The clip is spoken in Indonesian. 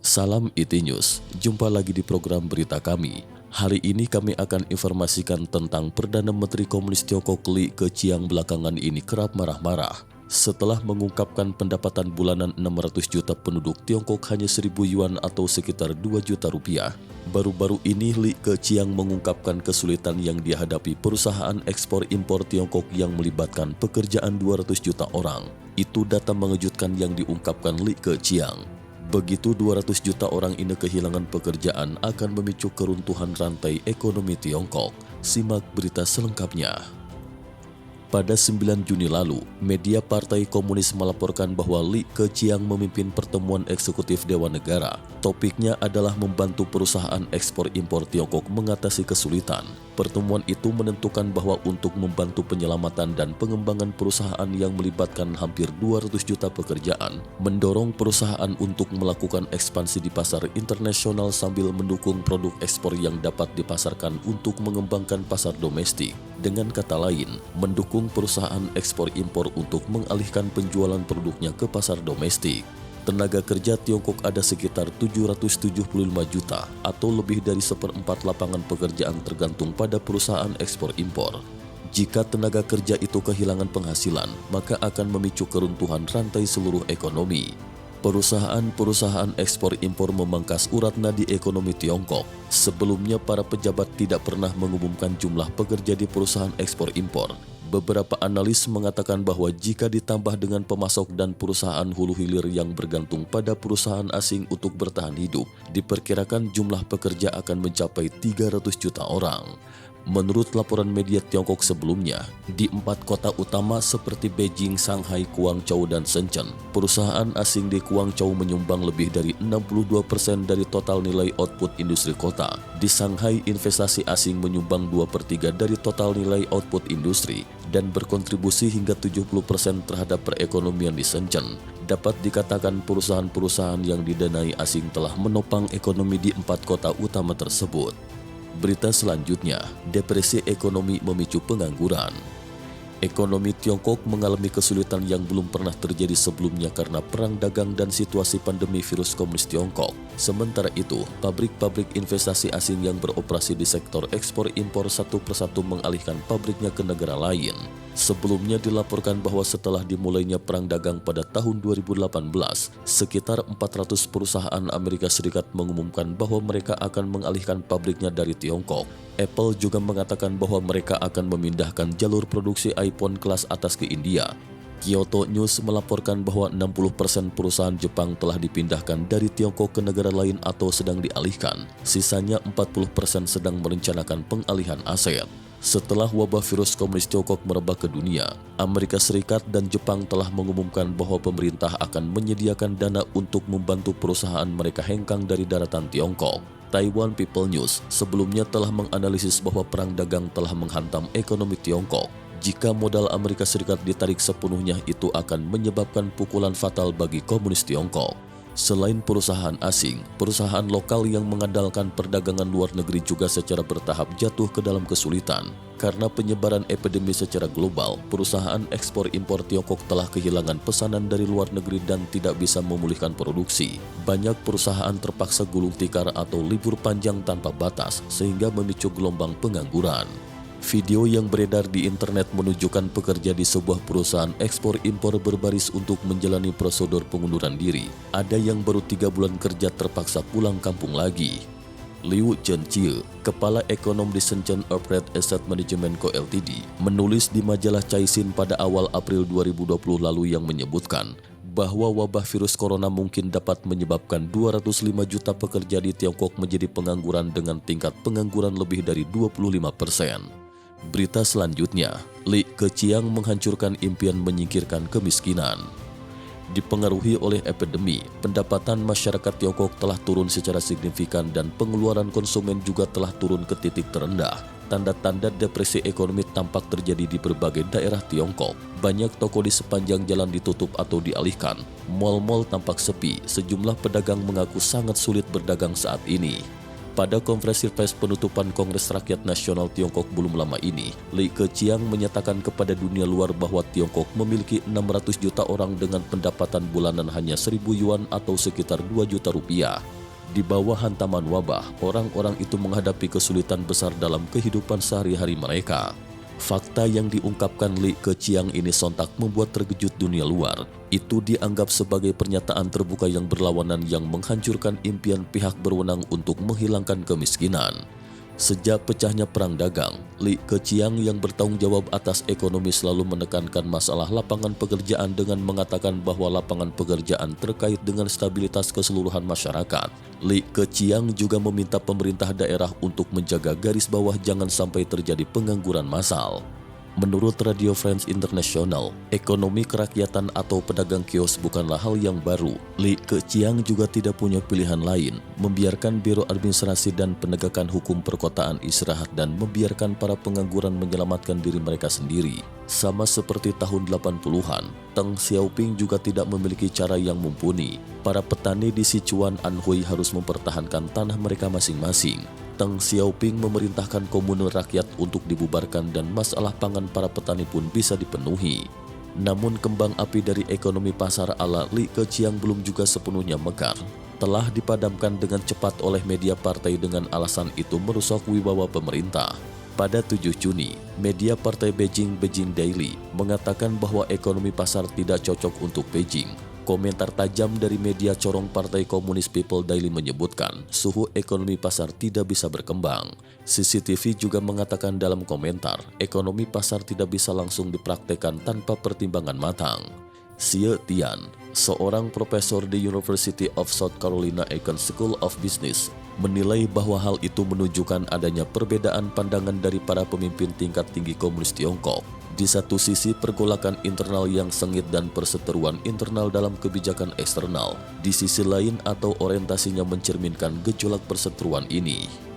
Salam IT News, jumpa lagi di program berita kami. Hari ini kami akan informasikan tentang Perdana Menteri Komunis Tiongkok Li Keqiang belakangan ini kerap marah-marah setelah mengungkapkan pendapatan bulanan 600 juta penduduk Tiongkok hanya 1.000 yuan atau sekitar 2 juta rupiah. Baru-baru ini Li Keqiang mengungkapkan kesulitan yang dihadapi perusahaan ekspor-impor Tiongkok yang melibatkan pekerjaan 200 juta orang. Itu data mengejutkan yang diungkapkan Li Keqiang. Begitu 200 juta orang ini kehilangan pekerjaan akan memicu keruntuhan rantai ekonomi Tiongkok. Simak berita selengkapnya. Pada 9 Juni lalu, media Partai Komunis melaporkan bahwa Li Keqiang memimpin pertemuan eksekutif Dewan Negara. Topiknya adalah membantu perusahaan ekspor-impor Tiongkok mengatasi kesulitan. Pertemuan itu menentukan bahwa untuk membantu penyelamatan dan pengembangan perusahaan yang melibatkan hampir 200 juta pekerjaan, mendorong perusahaan untuk melakukan ekspansi di pasar internasional sambil mendukung produk ekspor yang dapat dipasarkan untuk mengembangkan pasar domestik. Dengan kata lain, mendukung perusahaan ekspor-impor untuk mengalihkan penjualan produknya ke pasar domestik. Tenaga kerja Tiongkok ada sekitar 775 juta atau lebih dari 1/4 lapangan pekerjaan tergantung pada perusahaan ekspor-impor. Jika tenaga kerja itu kehilangan penghasilan, maka akan memicu keruntuhan rantai seluruh ekonomi. Perusahaan-perusahaan ekspor-impor memangkas urat nadi ekonomi Tiongkok. Sebelumnya, para pejabat tidak pernah mengumumkan jumlah pekerja di perusahaan ekspor-impor. Beberapa analis mengatakan bahwa jika ditambah dengan pemasok dan perusahaan hulu hilir yang bergantung pada perusahaan asing untuk bertahan hidup, diperkirakan jumlah pekerja akan mencapai 300 juta orang. Menurut laporan media Tiongkok sebelumnya, di 4 kota utama seperti Beijing, Shanghai, Guangzhou, dan Shenzhen, perusahaan asing di Guangzhou menyumbang lebih dari 62% dari total nilai output industri kota. Di Shanghai, investasi asing menyumbang 2/3 dari total nilai output industri dan berkontribusi hingga 70% terhadap perekonomian di Shenzhen. Dapat dikatakan perusahaan-perusahaan yang didanai asing telah menopang ekonomi di 4 kota utama tersebut. Berita selanjutnya, depresi ekonomi memicu pengangguran. Ekonomi Tiongkok mengalami kesulitan yang belum pernah terjadi sebelumnya karena perang dagang dan situasi pandemi virus komunis Tiongkok. Sementara itu, pabrik-pabrik investasi asing yang beroperasi di sektor ekspor-impor satu persatu mengalihkan pabriknya ke negara lain. Sebelumnya dilaporkan bahwa setelah dimulainya perang dagang pada tahun 2018, sekitar 400 perusahaan Amerika Serikat mengumumkan bahwa mereka akan mengalihkan pabriknya dari Tiongkok. Apple juga mengatakan bahwa mereka akan memindahkan jalur produksi iPhone kelas atas ke India. Kyoto News melaporkan bahwa 60% perusahaan Jepang telah dipindahkan dari Tiongkok ke negara lain atau sedang dialihkan. Sisanya 40% sedang merencanakan pengalihan aset. Setelah wabah virus komunis Tiongkok merebak ke dunia, Amerika Serikat dan Jepang telah mengumumkan bahwa pemerintah akan menyediakan dana untuk membantu perusahaan mereka hengkang dari daratan Tiongkok. Taiwan People News sebelumnya telah menganalisis bahwa perang dagang telah menghantam ekonomi Tiongkok. Jika modal Amerika Serikat ditarik sepenuhnya, itu akan menyebabkan pukulan fatal bagi komunis Tiongkok. Selain perusahaan asing, perusahaan lokal yang mengandalkan perdagangan luar negeri juga secara bertahap jatuh ke dalam kesulitan. Karena penyebaran epidemi secara global, perusahaan ekspor-impor Tiongkok telah kehilangan pesanan dari luar negeri dan tidak bisa memulihkan produksi. Banyak perusahaan terpaksa gulung tikar atau libur panjang tanpa batas, sehingga memicu gelombang pengangguran. Video yang beredar di internet menunjukkan pekerja di sebuah perusahaan ekspor-impor berbaris untuk menjalani prosedur pengunduran diri. Ada yang baru 3 bulan kerja terpaksa pulang kampung lagi. Liu Zhenjie, kepala ekonom di Shenzhen Upright Asset Management Co Ltd, menulis di majalah Caixin pada awal April 2020 lalu yang menyebutkan bahwa wabah virus corona mungkin dapat menyebabkan 205 juta pekerja di Tiongkok menjadi pengangguran dengan tingkat pengangguran lebih dari 25%. Berita selanjutnya, Li Keqiang menghancurkan impian menyingkirkan kemiskinan. Dipengaruhi oleh epidemi, pendapatan masyarakat Tiongkok telah turun secara signifikan dan pengeluaran konsumen juga telah turun ke titik terendah. Tanda-tanda depresi ekonomi tampak terjadi di berbagai daerah Tiongkok. Banyak toko di sepanjang jalan ditutup atau dialihkan. Mal-mal tampak sepi, sejumlah pedagang mengaku sangat sulit berdagang saat ini. Pada konferensi pers penutupan Kongres Rakyat Nasional Tiongkok belum lama ini, Li Keqiang menyatakan kepada dunia luar bahwa Tiongkok memiliki 600 juta orang dengan pendapatan bulanan hanya 1.000 yuan atau sekitar 2 juta rupiah. Di bawah hantaman wabah, orang-orang itu menghadapi kesulitan besar dalam kehidupan sehari-hari mereka. Fakta yang diungkapkan Li Keqiang ini sontak membuat terkejut dunia luar. Itu dianggap sebagai pernyataan terbuka yang berlawanan yang menghancurkan impian pihak berwenang untuk menghilangkan kemiskinan. Sejak pecahnya perang dagang, Li Keqiang yang bertanggung jawab atas ekonomi selalu menekankan masalah lapangan pekerjaan dengan mengatakan bahwa lapangan pekerjaan terkait dengan stabilitas keseluruhan masyarakat. Li Keqiang juga meminta pemerintah daerah untuk menjaga garis bawah jangan sampai terjadi pengangguran massal. Menurut Radio France International, ekonomi kerakyatan atau pedagang kios bukanlah hal yang baru. Li Keqiang juga tidak punya pilihan lain, membiarkan Biro Administrasi dan Penegakan Hukum Perkotaan istirahat dan membiarkan para pengangguran menyelamatkan diri mereka sendiri. Sama seperti tahun 80-an, Deng Xiaoping juga tidak memiliki cara yang mumpuni. Para petani di Sichuan Anhui harus mempertahankan tanah mereka masing-masing. Deng Xiaoping memerintahkan komune rakyat untuk dibubarkan dan masalah pangan para petani pun bisa dipenuhi. Namun kembang api dari ekonomi pasar ala Li Keqiang belum juga sepenuhnya mekar. Telah dipadamkan dengan cepat oleh media partai dengan alasan itu merusak wibawa pemerintah. Pada 7 Juni, media partai Beijing Daily mengatakan bahwa ekonomi pasar tidak cocok untuk Beijing. Komentar tajam dari media corong Partai Komunis People Daily menyebutkan suhu ekonomi pasar tidak bisa berkembang. CCTV juga mengatakan dalam komentar, ekonomi pasar tidak bisa langsung dipraktekkan tanpa pertimbangan matang. Xie Tian, seorang profesor di University of South Carolina Icahn School of Business, menilai bahwa hal itu menunjukkan adanya perbedaan pandangan dari para pemimpin tingkat tinggi komunis Tiongkok. Di satu sisi pergolakan internal yang sengit dan perseteruan internal dalam kebijakan eksternal, di sisi lain atau orientasinya mencerminkan gejolak perseteruan ini.